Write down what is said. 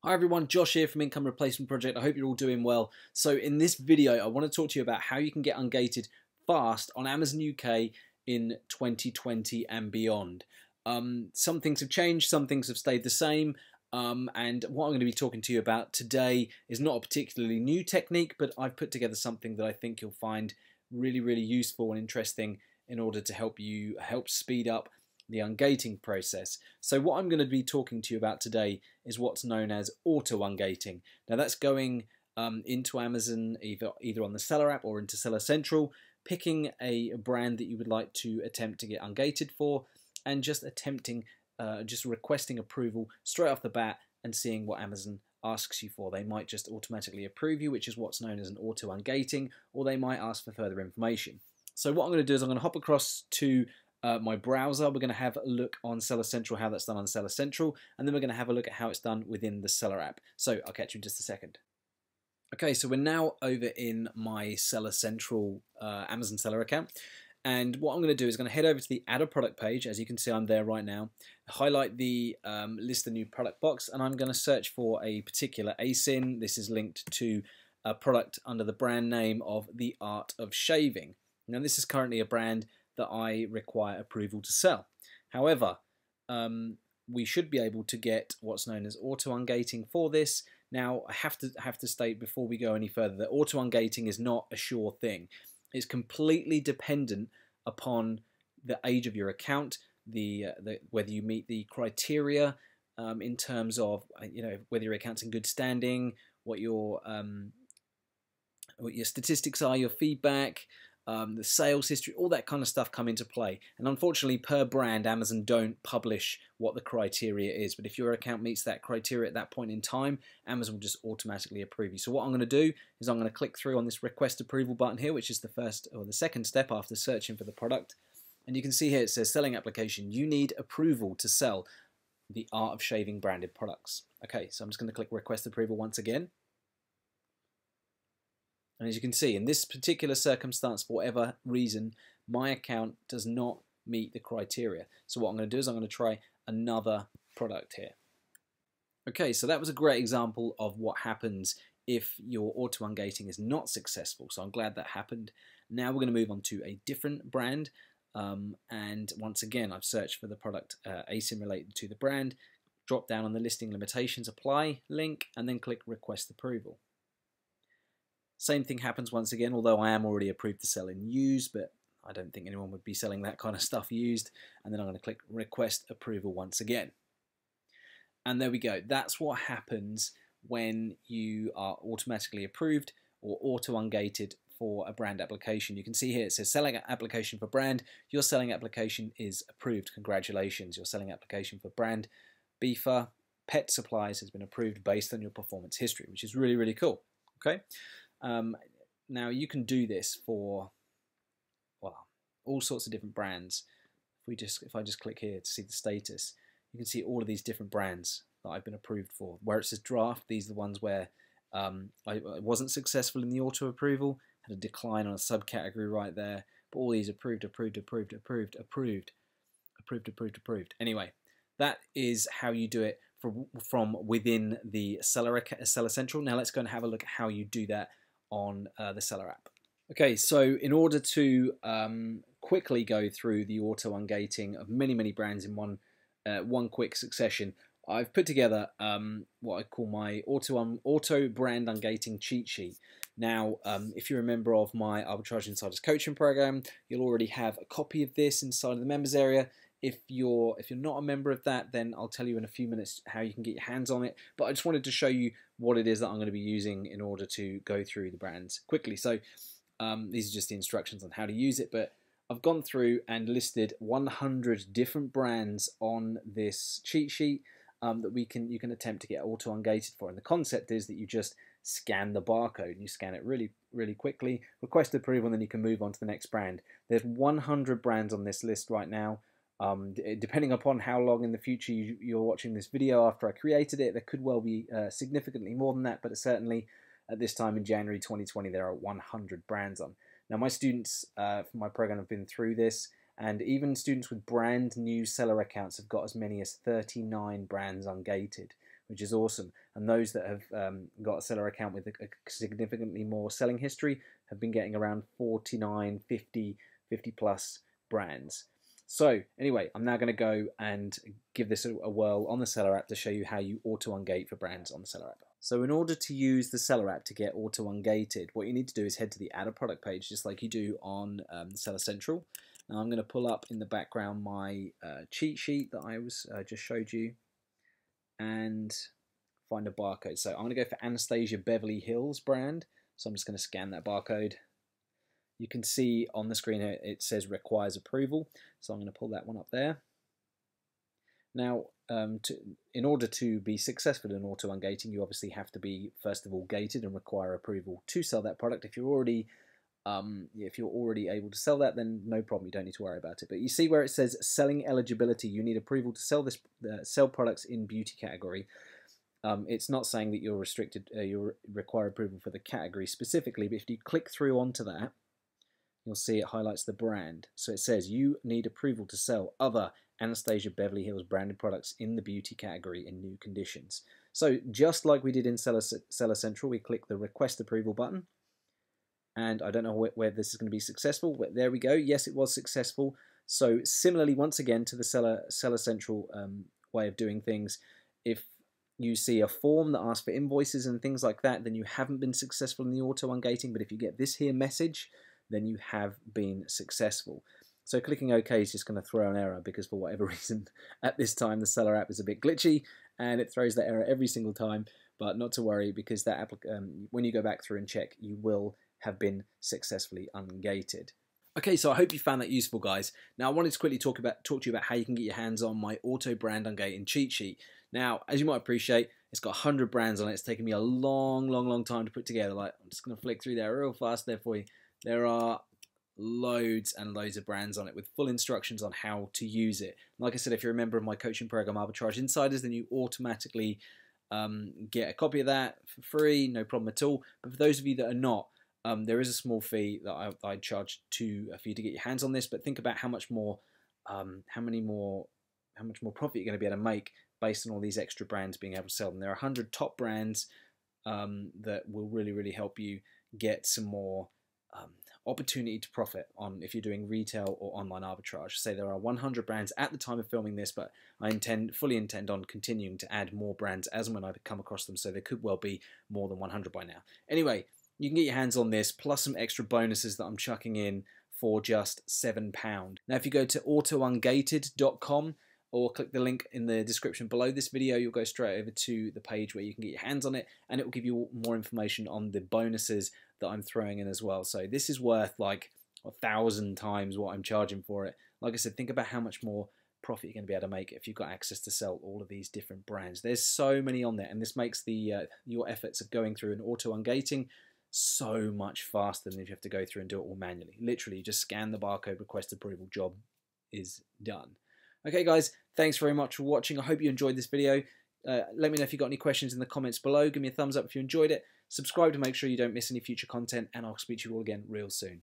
Hi everyone, Josh here from Income Replacement Project. I hope you're all doing well. So in this video, I want to talk to you about how you can get ungated fast on Amazon UK in 2020 and beyond. Some things have changed, some things have stayed the same, and what I'm going to be talking to you about today is not a particularly new technique, but I've put together something that I think you'll find really useful and interesting in order to help speed up the ungating process. So what I'm going to be talking to you about today is what's known as auto ungating. Now that's going into Amazon either on the seller app or into Seller Central, picking a brand that you would like to attempt to get ungated for, and just requesting approval straight off the bat and seeing what Amazon asks you for. They might just automatically approve you, which is what's known as an auto ungating, or they might ask for further information. So what I'm going to do is I'm going to hop across to my browser. We're going to have a look on Seller Central, how that's done on Seller Central, and then we're going to have a look at how it's done within the Seller app. So I'll catch you in just a second. Okay, so we're now over in my Seller Central Amazon Seller account, and what I'm going to do is going to head over to the Add a Product page. As you can see, I'm there right now. Highlight the List a New Product box, and I'm going to search for a particular ASIN. This is linked to a product under the brand name of The Art of Shaving. Now, this is currently a brand that I require approval to sell. However, we should be able to get what's known as auto ungating for this. Now, I have to state before we go any further that auto ungating is not a sure thing. It's completely dependent upon the age of your account, whether you meet the criteria in terms of whether your account's in good standing, what your statistics are, your feedback. The sales history, all that kind of stuff come into play. And unfortunately, per brand, Amazon don't publish what the criteria is. But if your account meets that criteria at that point in time, Amazon will just automatically approve you. So what I'm going to do is I'm going to click through on this request approval button here, which is the first or the second step after searching for the product. And you can see here it says selling application. You need approval to sell the Art of Shaving branded products. Okay, so I'm just going to click request approval once again. And as you can see, in this particular circumstance, for whatever reason, my account does not meet the criteria. So what I'm going to do is I'm going to try another product here. Okay, so that was a great example of what happens if your auto ungating is not successful. So I'm glad that happened. Now we're going to move on to a different brand. And once again, I've searched for the product ASIN related to the brand, drop down on the listing limitations, apply link, and then click request approval. Same thing happens once again, although I am already approved to sell in used, but I don't think anyone would be selling that kind of stuff used. And then I'm going to click request approval once again. And there we go. That's what happens when you are automatically approved or auto ungated for a brand application. You can see here it says selling application for brand. Your selling application is approved. Congratulations. Your selling application for brand Beefer Pet Supplies has been approved based on your performance history, which is really cool. Okay. Now you can do this for all sorts of different brands. If I just click here to see the status, you can see all of these different brands that I've been approved for. Where it says draft, these are the ones where I wasn't successful in the auto approval, had a decline on a subcategory right there. But all these approved. Anyway, that is how you do it from within the Seller Central. Now let's go and have a look at how you do that on the Seller app. Okay, so in order to quickly go through the auto ungating of many brands in one quick succession, I've put together what I call my auto brand ungating cheat sheet. Now, if you're a member of my Arbitrage Insiders coaching program, you'll already have a copy of this inside of the members area. If you're not a member of that, then I'll tell you in a few minutes how you can get your hands on it. But I just wanted to show you what it is that I'm going to be using in order to go through the brands quickly. So these are just the instructions on how to use it. But I've gone through and listed 100 different brands on this cheat sheet that you can attempt to get auto ungated for. And the concept is that you just scan the barcode. You scan it really quickly, request approval, and then you can move on to the next brand. There's 100 brands on this list right now. Depending upon how long in the future you're watching this video after I created it, there could well be significantly more than that, but certainly at this time in January 2020 there are 100 brands on. Now my students from my program have been through this, and even students with brand new seller accounts have got as many as 39 brands ungated, which is awesome. And those that have got a seller account with a significantly more selling history have been getting around 49, 50 plus brands. So anyway, I'm now going to go and give this a whirl on the seller app to show you how you auto ungate for brands on the seller app. So in order to use the seller app to get auto ungated, what you need to do is head to the add a product page, just like you do on Seller Central. Now I'm going to pull up in the background my cheat sheet that I was just showed you and find a barcode. So I'm going to go for Anastasia Beverly Hills brand. So I'm just going to scan that barcode. You can see on the screen here it says requires approval, so I'm going to pull that one up there. Now, in order to be successful in auto ungating, you obviously have to be first of all gated and require approval to sell that product. If you're already able to sell that, then no problem, you don't need to worry about it. But you see where it says selling eligibility, you need approval to sell sell products in beauty category. It's not saying that you're restricted, you require approval for the category specifically, but if you click through onto that, you'll see it highlights the brand. So it says you need approval to sell other Anastasia Beverly Hills branded products in the beauty category in new conditions. So just like we did in Seller Central, we click the request approval button. And I don't know where this is going to be successful, but there we go. Yes, it was successful. So similarly, once again, to the Seller Central way of doing things, if you see a form that asks for invoices and things like that, then you haven't been successful in the auto ungating. But if you get this here message, then you have been successful. So clicking OK is just going to throw an error because for whatever reason at this time the seller app is a bit glitchy and it throws that error every single time, but not to worry because that when you go back through and check, you will have been successfully ungated. Okay, so I hope you found that useful, guys. Now I wanted to quickly talk to you about how you can get your hands on my auto brand ungating cheat sheet. Now, as you might appreciate, it's got 100 brands on it. It's taken me a long time to put together. Like, I'm just going to flick through there real fast there for you. There are loads and loads of brands on it with full instructions on how to use it. Like I said, if you're a member of my coaching program, Arbitrage Insiders, then you automatically get a copy of that for free, no problem at all. But for those of you that are not, there is a small fee that I charge for you to get your hands on this. But think about how much more profit you're going to be able to make based on all these extra brands being able to sell them. There are 100 top brands that will really help you get some more opportunity to profit on if you're doing retail or online arbitrage. Say there are 100 brands at the time of filming this, but I fully intend on continuing to add more brands as and when I come across them, so there could well be more than 100 by now. Anyway, you can get your hands on this plus some extra bonuses that I'm chucking in for just £7. Now if you go to autoungated.com or click the link in the description below this video, you'll go straight over to the page where you can get your hands on it, and it will give you more information on the bonuses that I'm throwing in as well. So this is worth like 1,000 times what I'm charging for it. Like I said, think about how much more profit you're going to be able to make if you've got access to sell all of these different brands. There's so many on there, and this makes the your efforts of going through and auto ungating so much faster than if you have to go through and do it all manually. Literally, you just scan the barcode, request approval, job is done. Okay guys, thanks very much for watching. I hope you enjoyed this video. Let me know if you've got any questions in the comments below. Give me a thumbs up if you enjoyed it. Subscribe to make sure you don't miss any future content, and I'll speak to you all again real soon.